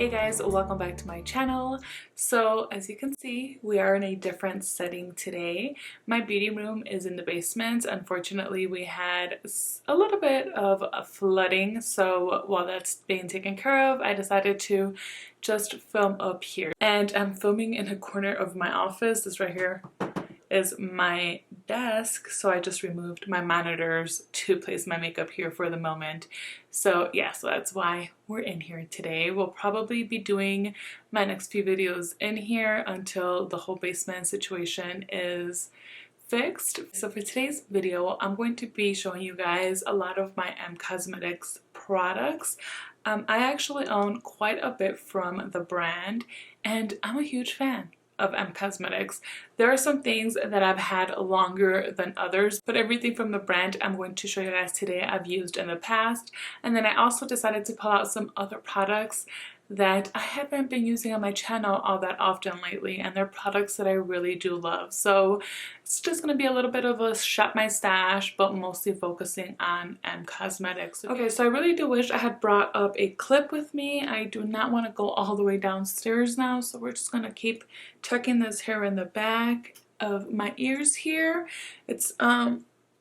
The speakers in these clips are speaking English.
Hey guys, welcome back to my channel. So as you can see, we are in a different setting today. My beauty room is in the basement. Unfortunately, we had a little bit of a flooding, so while that's being taken care of, I decided to just film up here. And I'm filming in a corner of my office. This right here is my desk, so I just removed my monitors to place my makeup here for the moment. So yeah, so that's why we're in here today. We'll probably be doing my next few videos in here until the whole basement situation is fixed. So for today's video, I'm going to be showing you guys a lot of my Cosmetics products. I actually own quite a bit from the brand, and I'm a huge fan of Cosmetics. There are some things that I've had longer than others, but everything from the brand I'm going to show you guys today I've used in the past. And then I also decided to pull out some other products that I haven't been using on my channel all that often lately, and they're products that I really do love. So it's just going to be a little bit of a shop my stash, but mostly focusing on Cosmetics. Okay, so I really do wish I had brought up a clip with me. I do not want to go all the way downstairs now, so we're just going to keep tucking this hair in the back of my ears here. It's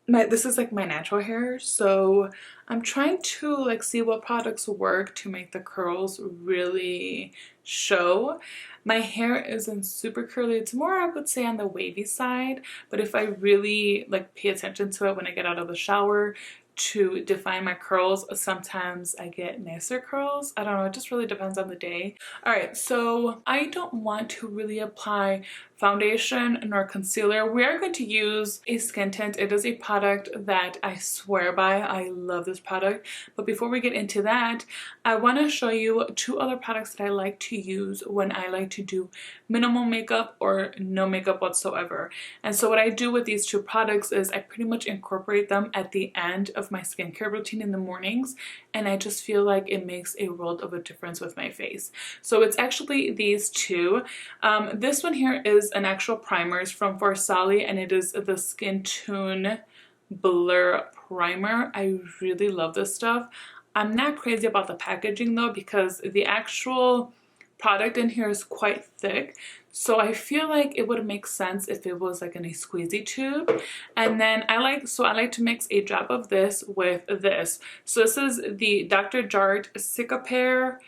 this is like my natural hair, so I'm trying to like see what products work to make the curls really show. My hair isn't super curly. It's more, I would say, on the wavy side, but if I really like pay attention to it when I get out of the shower to define my curls, sometimes I get nicer curls. I don't know, it just really depends on the day. All right, so I don't want to really apply foundation nor concealer. We are going to use a skin tint. It is a product that I swear by. I love this product. But before we get into that, I want to show you two other products that I like to use when I like to do minimal makeup or no makeup whatsoever. And so what I do with these two products is I pretty much incorporate them at the end of my skincare routine in the mornings, and I just feel like it makes a world of a difference with my face. So it's actually these two. This one here is an actual primer. It's from Farsali, and it is the Skintune Blur Primer. I really love this stuff. I'm not crazy about the packaging though, because the actual product in here is quite thick, so I feel like it would make sense if it was like in a squeezy tube. And then I like to mix a drop of this with this. So this is the Dr. Jart Cicapair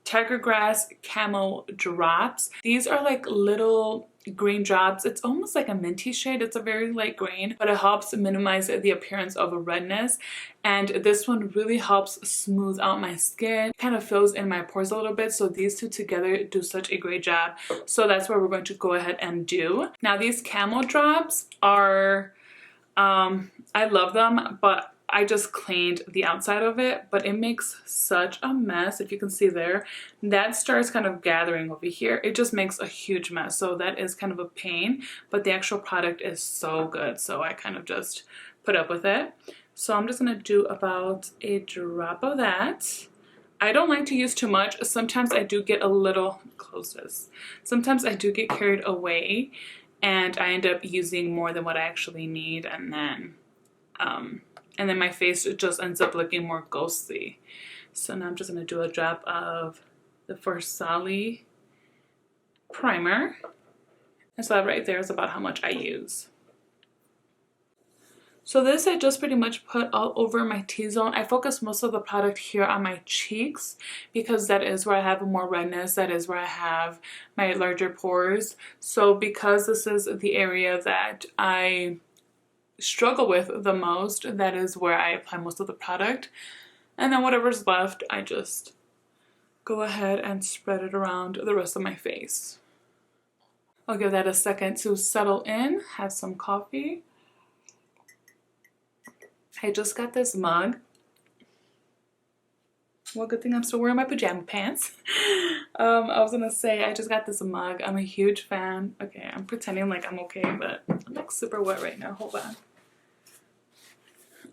Tiger Grass Camo drops. These are like little green drops. It's almost like a minty shade. It's a very light green, but it helps minimize the appearance of a redness. And this one really helps smooth out my skin, kind of fills in my pores a little bit. So these two together do such a great job. So that's what we're going to go ahead and do. Now these camo drops are, I love them, but I just cleaned the outside of it, but it makes such a mess. If you can see there, that starts kind of gathering over here. It just makes a huge mess. So that is kind of a pain, but the actual product is so good. So I kind of just put up with it. So I'm just going to do about a drop of that. I don't like to use too much. Sometimes I do get a little, close this. Sometimes I do get carried away and I end up using more than what I actually need, and then my face just ends up looking more ghostly. So now I'm just going to do a drop of the Farsali primer. And so that right there is about how much I use. So this I just pretty much put all over my T-zone. I focus most of the product here on my cheeks because that is where I have more redness. That is where I have my larger pores. So because this is the area that I struggle with the most, that is where I apply most of the product. And then whatever's left, I just go ahead and spread it around the rest of my face. I'll give that a second to settle in, have some coffee. I just got this mug. Well, good thing I'm still wearing my pajama pants. I was gonna say, I just got this mug. I'm a huge fan. Okay, I'm pretending like I'm okay, but I'm like super wet right now. Hold on.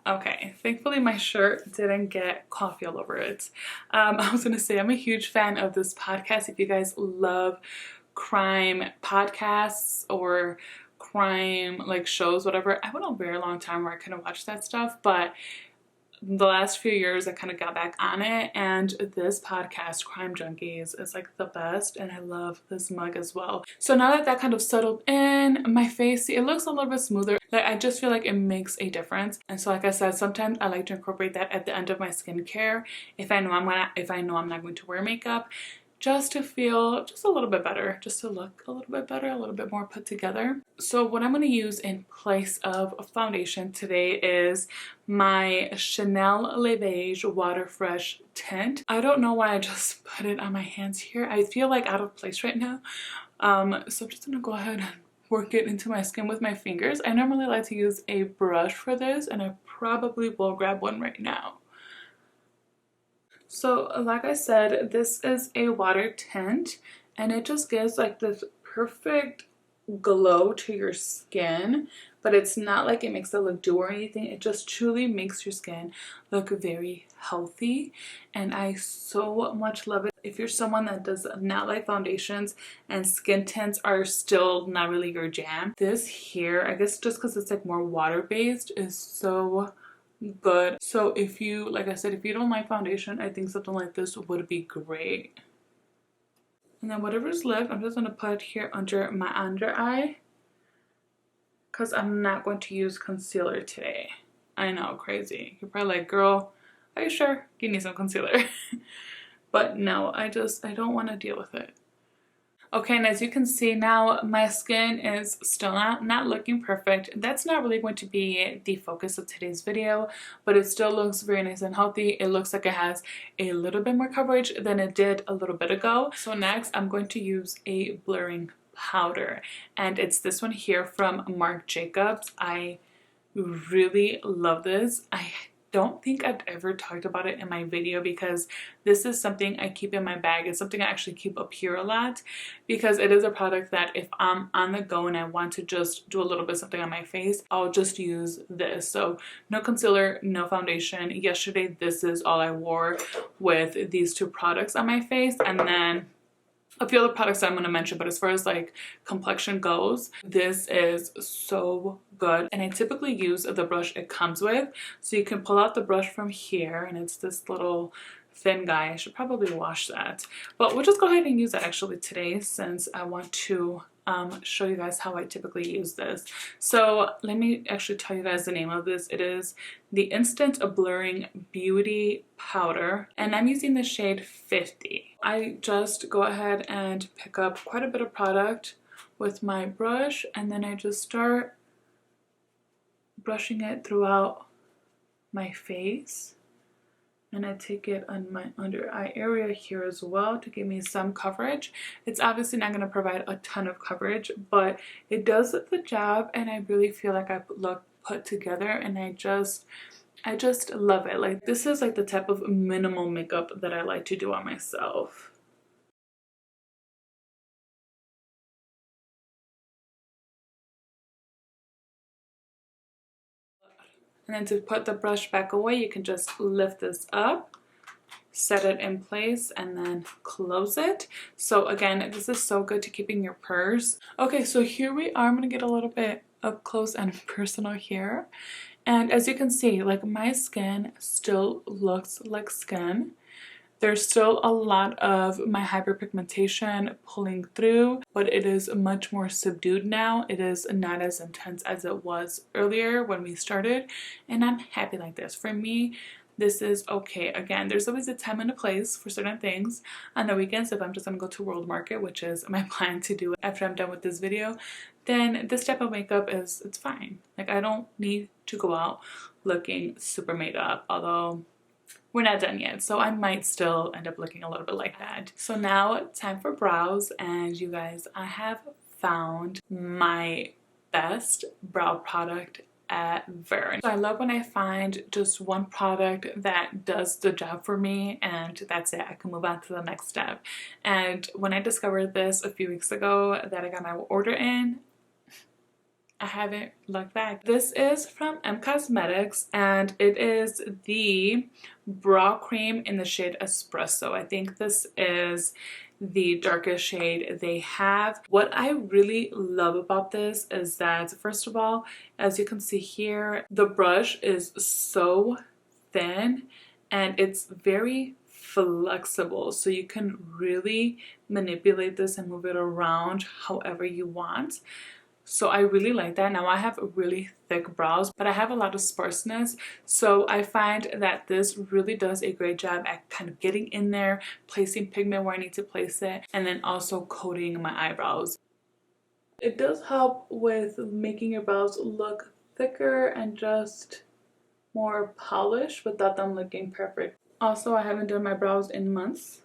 Okay, thankfully my shirt didn't get coffee all over it. I was gonna say, I'm a huge fan of this podcast. If you guys love crime podcasts or crime like shows, whatever, I went a very long time where I couldn't watch that stuff, but the last few years I kind of got back on it, and this podcast, Crime Junkies, is like the best, and I love this mug as well. So now that that kind of settled in my face, see, it looks a little bit smoother. Like, I just feel like it makes a difference. And so like I said, sometimes I like to incorporate that at the end of my skincare if I know I'm not going to wear makeup, just to feel just a little bit better, just to look a little bit better, a little bit more put together. So what I'm going to use in place of foundation today is my Chanel Le Beige Water Fresh Tint. I don't know why I just put it on my hands here. I feel like out of place right now. So I'm just going to go ahead and work it into my skin with my fingers. I normally like to use a brush for this, and I probably will grab one right now. So like I said, this is a water tint, and it just gives like this perfect glow to your skin, but it's not like it makes it look dewy or anything. It just truly makes your skin look very healthy, and I so much love it. If you're someone that does not like foundations and skin tints are still not really your jam, this here, I guess just because it's like more water based, is so good. So if you, like I said, if you don't like foundation, I think something like this would be great. And then whatever's left, I'm just going to put here under my under eye, because I'm not going to use concealer today. I know, crazy. You're probably like, girl, are you sure you need some concealer? But no, I don't want to deal with it. Okay, and as you can see now, my skin is still not looking perfect. That's not really going to be the focus of today's video, but it still looks very nice and healthy. It looks like it has a little bit more coverage than it did a little bit ago. So next, I'm going to use a blurring powder, and it's this one here from Marc Jacobs. I really love this. I don't think I've ever talked about it in my video, because this is something I keep in my bag. It's something I actually keep up here a lot, because it is a product that if I'm on the go and I want to just do a little bit something on my face, I'll just use this. So no concealer, no foundation. Yesterday, this is all I wore with these two products on my face, and then a few other products that I'm going to mention, but as far as like complexion goes, this is so good. And I typically use the brush it comes with. So you can pull out the brush from here, and it's this little thin guy. I should probably wash that, but we'll just go ahead and use that actually today, since I want to show you guys how I typically use this. So let me actually tell you guys the name of this. It is the Instant Blurring Beauty Powder, and I'm using the shade 50. I just go ahead and pick up quite a bit of product with my brush, and then I just start brushing it throughout my face. And I take it on my under eye area here as well to give me some coverage. It's obviously not going to provide a ton of coverage, but it does the job, and I really feel like I look put together, and I just love it. Like, this is like the type of minimal makeup that I like to do on myself. And then to put the brush back away, you can just lift this up, set it in place, and then close it. So again, this is so good to keep in your purse. Okay, so here we are. I'm gonna get a little bit up close and personal here. And as you can see, like, my skin still looks like skin. There's still a lot of my hyperpigmentation pulling through, but it is much more subdued now. It is not as intense as it was earlier when we started, and I'm happy like this. For me, this is okay. Again, there's always a time and a place for certain things. On the weekends, if I'm just gonna go to World Market, which is my plan to do after I'm done with this video, then this type of makeup it's fine. Like, I don't need to go out looking super made up, although we're not done yet, so I might still end up looking a little bit like that. So now time for brows, and you guys, I have found my best brow product ever. So I love when I find just one product that does the job for me, and that's it. I can move on to the next step. And when I discovered this a few weeks ago that I got my order in, I haven't looked back. This is from M Cosmetics, and it is the brow cream in the shade Espresso. I think this is the darkest shade they have. What I really love about this is that, first of all, as you can see here, the brush is so thin and it's very flexible, so you can really manipulate this and move it around however you want. So I really like that. Now I have really thick brows, but I have a lot of sparseness, so I find that this really does a great job at kind of getting in there, placing pigment where I need to place it, and then also coating my eyebrows. It does help with making your brows look thicker and just more polished without them looking perfect. Also, I haven't done my brows in months.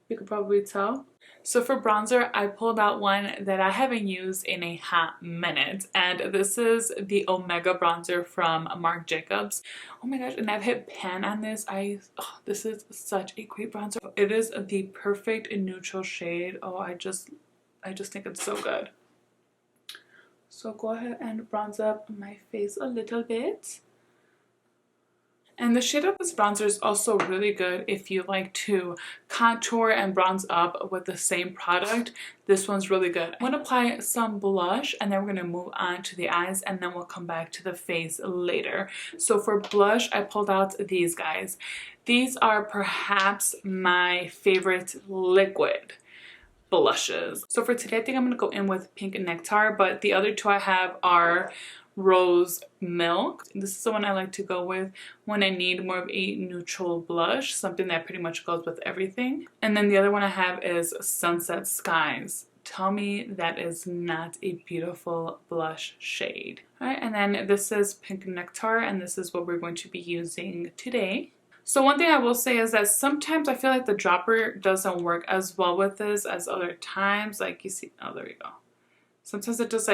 You could probably tell. So for bronzer, I pulled out one that I haven't used in a hot minute, and this is the Omega bronzer from Marc Jacobs. Oh my gosh, and I've hit pan on this. This is such a great bronzer. It is the perfect neutral shade. Oh, I just think it's so good. So go ahead and bronze up my face a little bit. And the shade of this bronzer is also really good if you like to contour and bronze up with the same product. This one's really good. I'm going to apply some blush and then we're going to move on to the eyes, and then we'll come back to the face later. So for blush, I pulled out these guys. These are perhaps my favorite liquid blushes. So for today, I think I'm going to go in with Pink Nectar, but the other two I have are Rose Milk. This is the one I like to go with when I need more of a neutral blush, something that pretty much goes with everything. And then the other one I have is Sunset Skies. Tell me that is not a beautiful blush shade. All right, and then this is Pink Nectar, and this is what we're going to be using today. So one thing I will say is that sometimes I feel like the dropper doesn't work as well with this as other times. Like you see, oh, there we go. Sometimes it just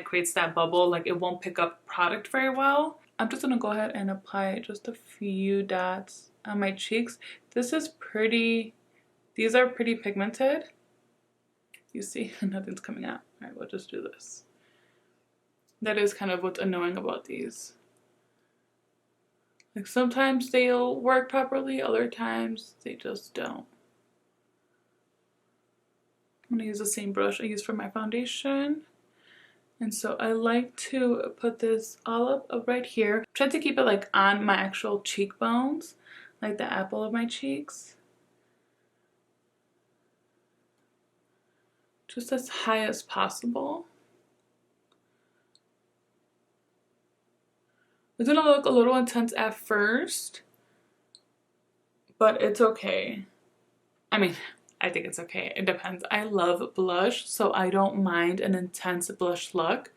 creates that bubble, like it won't pick up product very well. I'm just gonna go ahead and apply just a few dots on my cheeks. These are pretty pigmented. You see, nothing's coming out. All right, we'll just do this. That is kind of what's annoying about these. Like sometimes they'll work properly, other times they just don't. I'm going to use the same brush I use for my foundation. And so I like to put this all up right here. Try to keep it like on my actual cheekbones, like the apple of my cheeks. Just as high as possible. It's going to look a little intense at first, but it's okay. I mean, I think it's okay. It depends. I love blush, so I don't mind an intense blush look.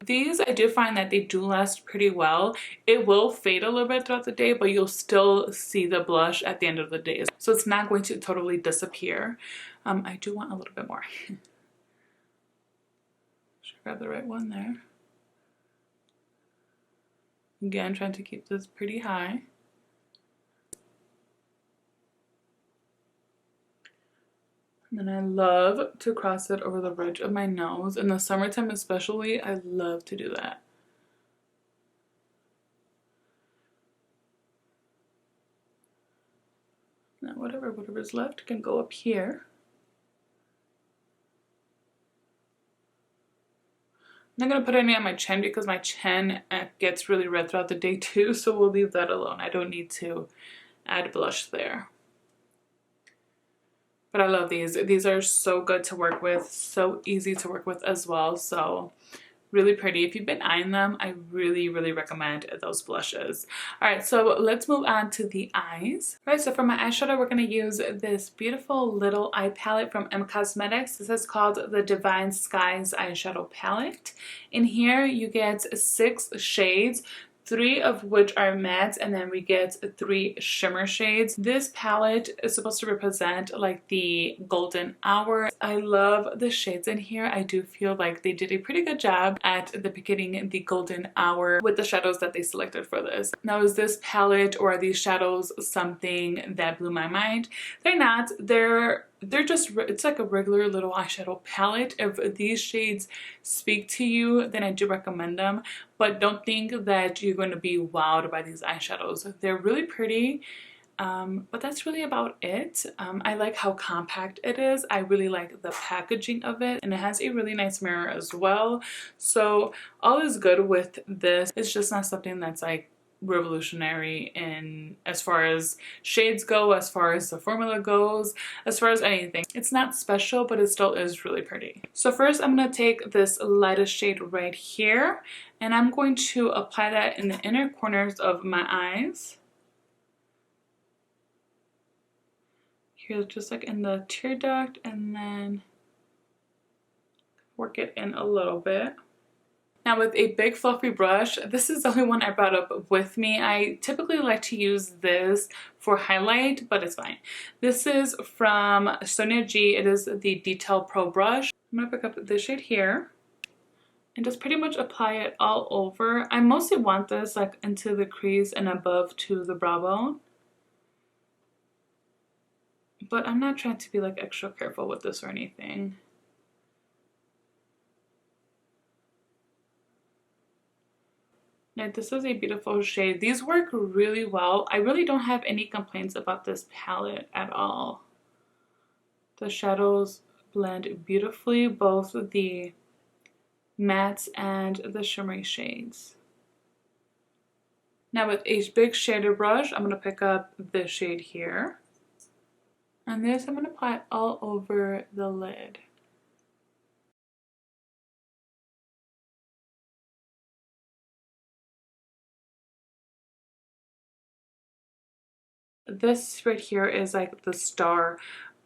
These, I do find that they do last pretty well. It will fade a little bit throughout the day, but you'll still see the blush at the end of the day. So it's not going to totally disappear. I do want a little bit more. Should grab the right one there. Again, trying to keep this pretty high. And then I love to cross it over the bridge of my nose. In the summertime especially, I love to do that. Now whatever's left can go up here. I'm not going to put any on my chin because my chin gets really red throughout the day too, so we'll leave that alone. I don't need to add blush there. But I love these. These are so good to work with, so easy to work with as well. So really pretty. If you've been eyeing them, I really recommend those blushes. All right, so let's move on to the eyes. All right, so for my eyeshadow, we're going to use this beautiful little eye palette from M Cosmetics. This is called the Divine Skies eyeshadow palette. In here, you get 6 shades, 3 of which are mattes, and then we get 3 shimmer shades. This palette is supposed to represent like the golden hour. I love the shades in here. I do feel like they did a pretty good job at depicting the golden hour with the shadows that they selected for this. Now, is this palette or are these shadows something that blew my mind? They're not. They're just, it's like a regular little eyeshadow palette. If these shades speak to you, then I do recommend them, but don't think that you're going to be wowed by these eyeshadows. They're really pretty, but that's really about it. I like how compact it is. I really like the packaging of it, and it has a really nice mirror as well. So all is good with this. It's just not something that's like revolutionary in as far as shades go, as far as the formula goes, as far as anything. It's not special, but it still is really pretty. So first I'm going to take this lightest shade right here, and I'm going to apply that in the inner corners of my eyes. Here, just like in the tear duct, and then work it in a little bit. Now with a big fluffy brush, this is the only one I brought up with me. I typically like to use this for highlight, but it's fine. This is from Sonia G. It is the Detail Pro brush. I'm gonna pick up this shade here and just pretty much apply it all over. I mostly want this like into the crease and above to the brow bone, but I'm not trying to be like extra careful with this or anything. Now, this is a beautiful shade. These work really well. I really don't have any complaints about this palette at all. The shadows blend beautifully, both the mattes and the shimmery shades. Now with a big shader brush, I'm going to pick up this shade here. And this I'm going to apply it all over the lid. This right here is like the star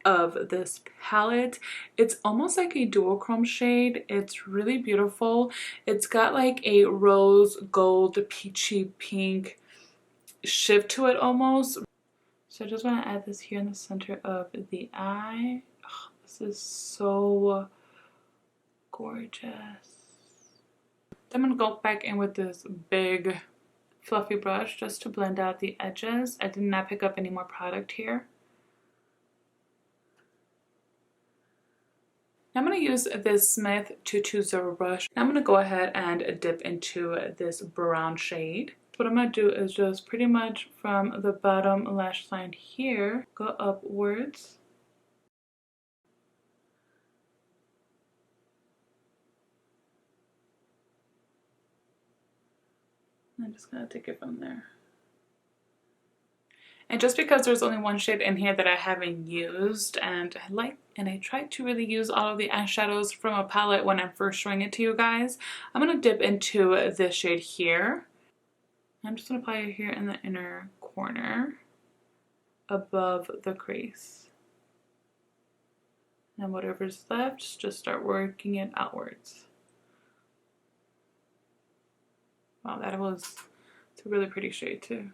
of this palette. It's almost like a duochrome shade. It's really beautiful. It's got like a rose gold peachy pink shift to it almost. So I just want to add this here in the center of the eye. Oh, this is so gorgeous. I'm going to go back in with this big fluffy brush just to blend out the edges. I did not pick up any more product here. Now I'm going to use this Smith 220 brush. Now I'm going to go ahead and dip into this brown shade. What I'm going to do is just pretty much from the bottom lash line here, go upwards. I'm just going to take it from there. And just because there's only one shade in here that I haven't used, and I try to really use all of the eyeshadows from a palette when I'm first showing it to you guys, I'm going to dip into this shade here. I'm just going to apply it here in the inner corner above the crease. And whatever's left, just start working it outwards. Wow, it's a really pretty shade too.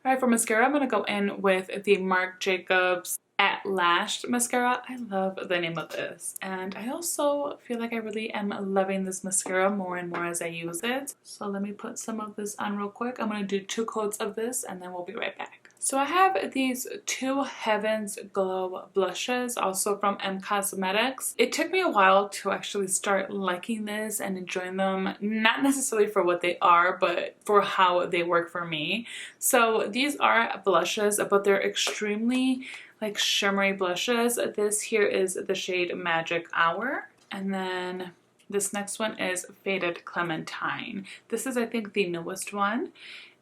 Alright, for mascara, I'm going to go in with the Marc Jacobs at Lash'd mascara. I love the name of this. And I also feel like I really am loving this mascara more and more as I use it. So let me put some of this on real quick. I'm going to do 2 coats of this and then we'll be right back. So I have these 2 Heaven's Glow blushes, also from M Cosmetics. It took me a while to actually start liking this and enjoying them, not necessarily for what they are, but for how they work for me. So these are blushes, but they're extremely like shimmery blushes. This here is the shade Magic Hour, and then this next one is Faded Clementine. This is, I think, the newest one.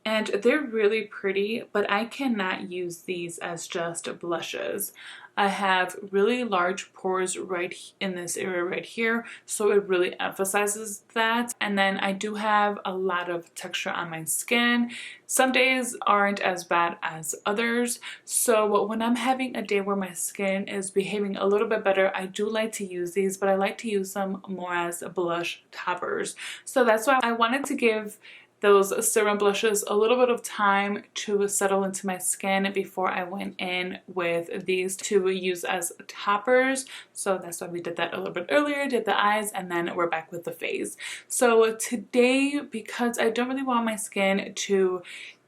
And they're really pretty, but I cannot use these as just blushes. I have really large pores right in this area right here, so it really emphasizes that. And then I do have a lot of texture on my skin. Some days aren't as bad as others, so when I'm having a day where my skin is behaving a little bit better, I do like to use these, but I like to use them more as blush toppers. So that's why I wanted to give those serum blushes a little bit of time to settle into my skin before I went in with these to use as toppers. So that's why we did that a little bit earlier, did the eyes, and then we're back with the face. So today, because I don't really want my skin to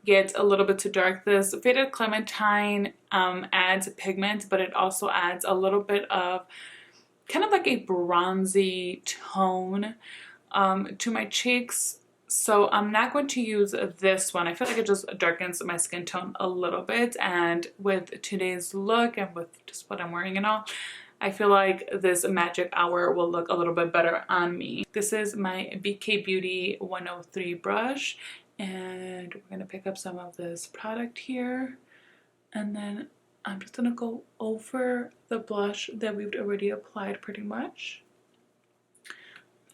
get a little bit too dark, this Faded Clementine adds pigment, but it also adds a little bit of kind of like a bronzy tone to my cheeks. So I'm not going to use this one. I feel like it just darkens my skin tone a little bit, and with today's look and with just what I'm wearing and all, I feel like this Magic Hour will look a little bit better on me. This is my BK Beauty 103 brush, And we're gonna pick up some of this product here, and then I'm just gonna go over the blush that we've already applied pretty much.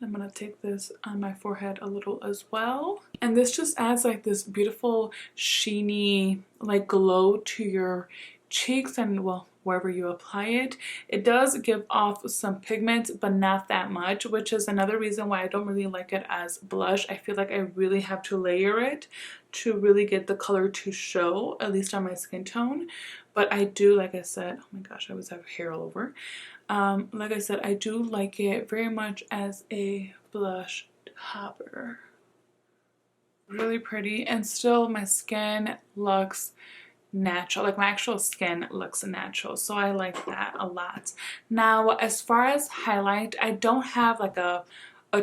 I'm gonna take this on my forehead a little as well. And this just adds like this beautiful sheeny like glow to your cheeks and, well, wherever you apply it. It does give off some pigment, but not that much, which is another reason why I don't really like it as blush. I feel like I really have to layer it to really get the color to show, at least on my skin tone. But I do, like I said, oh my gosh, I always have hair all over. Like I said, I do like it very much as a blush topper. Really pretty, and still my skin looks natural, like my actual skin looks natural, so I like that a lot. Now as far as highlight, I don't have like a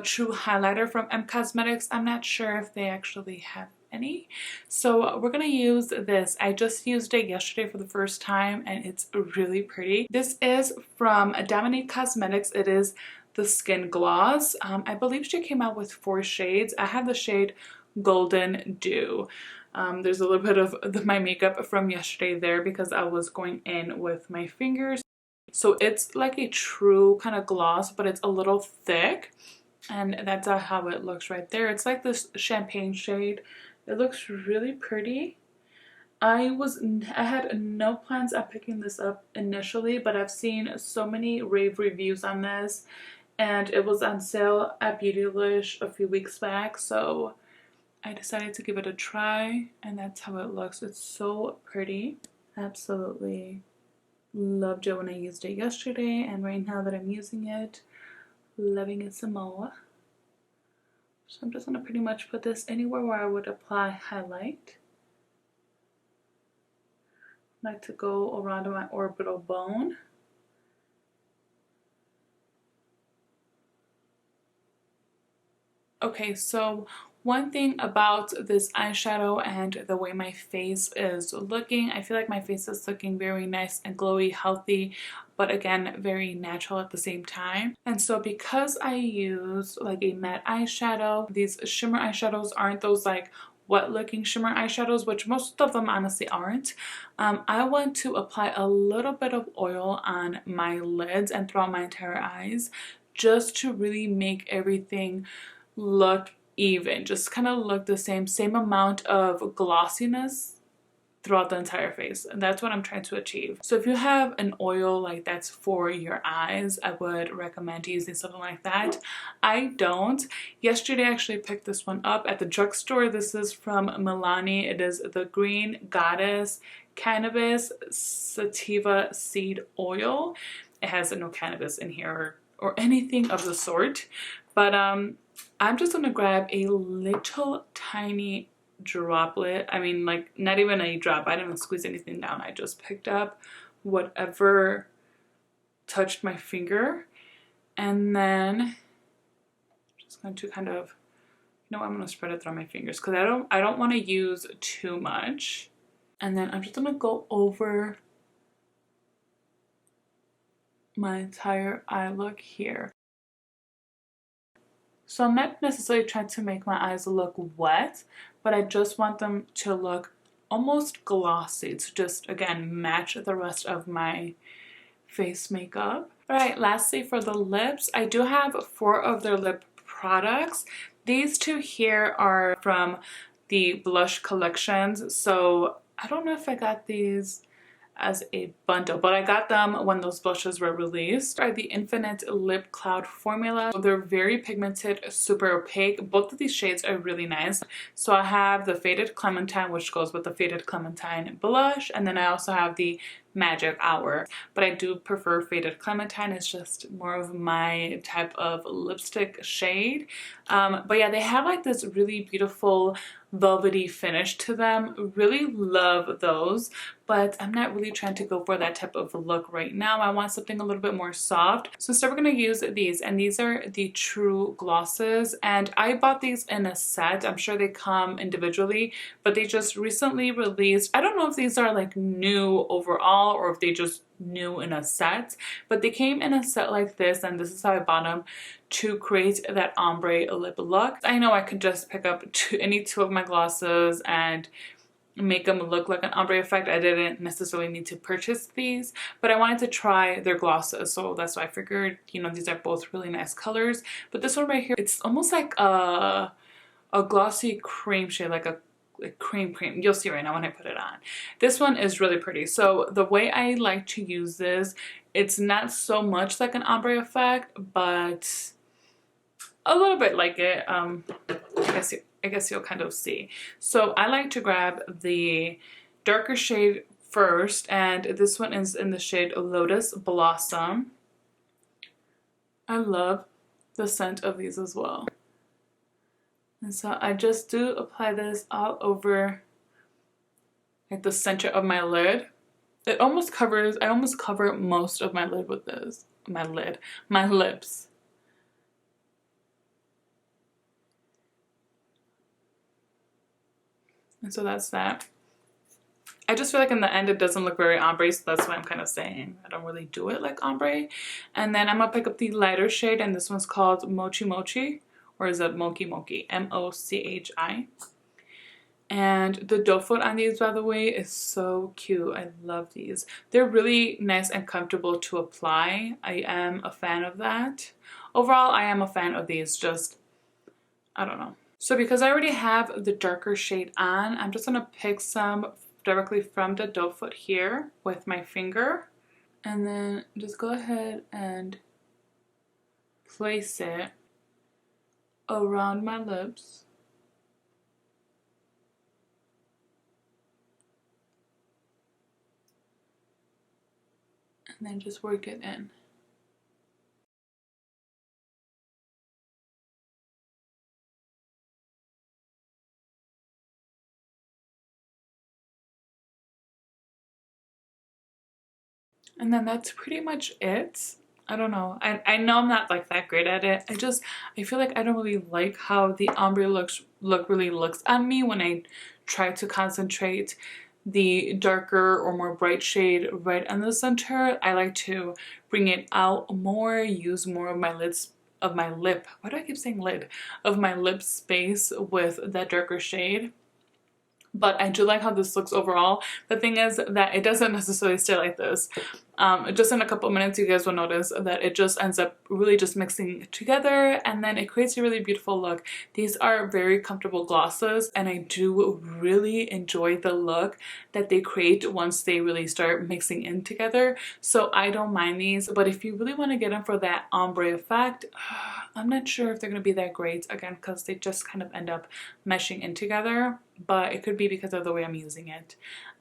true highlighter from Cosmetics. I'm not sure if they actually have any, so we're gonna use this. I just used it yesterday for the first time and it's really pretty. This is from Dominique Cosmetics. It is the Skin Gloss. I believe she came out with 4 shades. I have the shade Golden Dew. There's a little bit of my makeup from yesterday there because I was going in with my fingers. So it's like a true kind of gloss, but it's a little thick, and that's how it looks right there. It's like this champagne shade. It looks really pretty. I had no plans on picking this up initially, but I've seen so many rave reviews on this, and it was on sale at Beautylish a few weeks back, so I decided to give it a try, and that's how it looks. It's so pretty. Absolutely loved it when I used it yesterday, and right now that I'm using it, loving it some more. So I'm just going to pretty much put this anywhere where I would apply highlight. I like to go around my orbital bone. Okay, so one thing about this eyeshadow and the way my face is looking, I feel like my face is looking very nice and glowy, healthy, but again, very natural at the same time. And so because I use like a matte eyeshadow, these shimmer eyeshadows aren't those like wet looking shimmer eyeshadows, which most of them honestly aren't. I want to apply a little bit of oil on my lids and throughout my entire eyes just to really make everything look even, just kind of look the same amount of glossiness throughout the entire face, and that's what I'm trying to achieve. So if you have an oil like that's for your eyes, I would recommend using something like that. I don't. Yesterday I actually picked this one up at the drugstore. This is from Milani. It is the Green Goddess Cannabis Sativa Seed Oil. It has no cannabis in here or anything of the sort, but I'm just gonna grab a little tiny droplet. I mean, like not even a drop. I didn't squeeze anything down. I just picked up whatever touched my finger, and then I'm just going to kind of, you know, I'm gonna spread it through my fingers because I don't want to use too much. And then I'm just gonna go over my entire eye look here. So I'm not necessarily trying to make my eyes look wet, but I just want them to look almost glossy to just, again, match the rest of my face makeup. All right, lastly for the lips, I do have 4 of their lip products. These 2 here are from the blush collections, so I don't know if I got these as a bundle, but I got them when those blushes were released. Are the Infinite Lip Cloud formula. They're very pigmented, super opaque. Both of these shades are really nice. So I have the Faded Clementine, which goes with the Faded Clementine blush, and then I also have the Magic Hour, but I do prefer Faded Clementine. It's just more of my type of lipstick shade. But yeah, they have like this really beautiful velvety finish to them. Really love those, but I'm not really trying to go for that type of look right now. I want something a little bit more soft. So instead we're going to use these, and these are the True Glosses, and I bought these in a set. I'm sure they come individually, but they just recently released, I don't know if these are like new overall, haul or if they just new in a set, but they came in a set like this, and this is how I bought them to create that ombre lip look. I know I could just pick up any two of my glosses and make them look like an ombre effect. I didn't necessarily need to purchase these, but I wanted to try their glosses, so that's why I figured, you know, these are both really nice colors. But this one right here, it's almost like a glossy cream shade, like a cream. You'll see right now when I put it on. This one is really pretty. So the way I like to use this, it's not so much like an ombre effect, but a little bit like it. I guess you'll kind of see. So I like to grab the darker shade first, and this one is in the shade Lotus Blossom. I love the scent of these as well. And so I just do apply this all over like the center of my lid. It almost covers, I almost cover most of my lid with this. My lips. And so that's that. I just feel like in the end it doesn't look very ombre, so that's why I'm kind of saying I don't really do it like ombre. And then I'm gonna pick up the lighter shade, and this one's called Mochi Mochi, or is it Mochi Mochi? M-O-C-H-I. And the doe foot on these, by the way, is so cute. I love these. They're really nice and comfortable to apply. I am a fan of that. Overall, I am a fan of these, just, I don't know. So because I already have the darker shade on, I'm just going to pick some directly from the doe foot here with my finger. And then just go ahead and place it around my lips. And then just work it in. And then that's pretty much it. I don't know. I know I'm not like that great at it. I feel like I don't really like how the ombre look really looks on me when I try to concentrate the darker or more bright shade right in the center. I like to bring it out more, use more of my lip. Why do I keep saying lid? Of my lip space with that darker shade. But I do like how this looks overall. The thing is that it doesn't necessarily stay like this. Just in a couple minutes you guys will notice that it just ends up really just mixing together, and then it creates a really beautiful look. These are very comfortable glosses, and I do really enjoy the look that they create once they really start mixing in together. So I don't mind these, but if you really want to get them for that ombre effect, I'm not sure if they're going to be that great, again, because they just kind of end up meshing in together, but it could be because of the way I'm using it.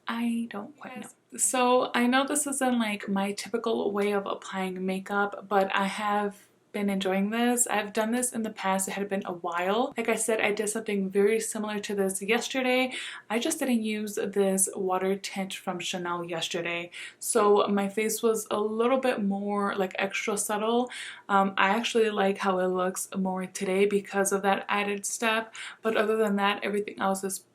I don't quite know. So I know this isn't like my typical way of applying makeup, but I have been enjoying this. I've done this in the past. It had been a while. Like I said, I did something very similar to this yesterday. I just didn't use this water tint from Chanel yesterday, so my face was a little bit more like extra subtle. I actually like how it looks more today because of that added step, but other than that, everything else is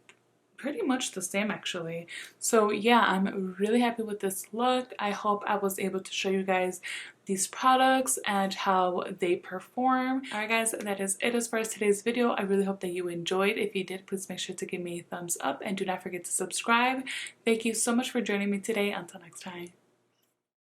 pretty much the same actually. So yeah, I'm really happy with this look. I hope I was able to show you guys these products and how they perform. Alright guys, that is it as far as today's video. I really hope that you enjoyed. If you did, please make sure to give me a thumbs up and do not forget to subscribe. Thank you so much for joining me today. Until next time.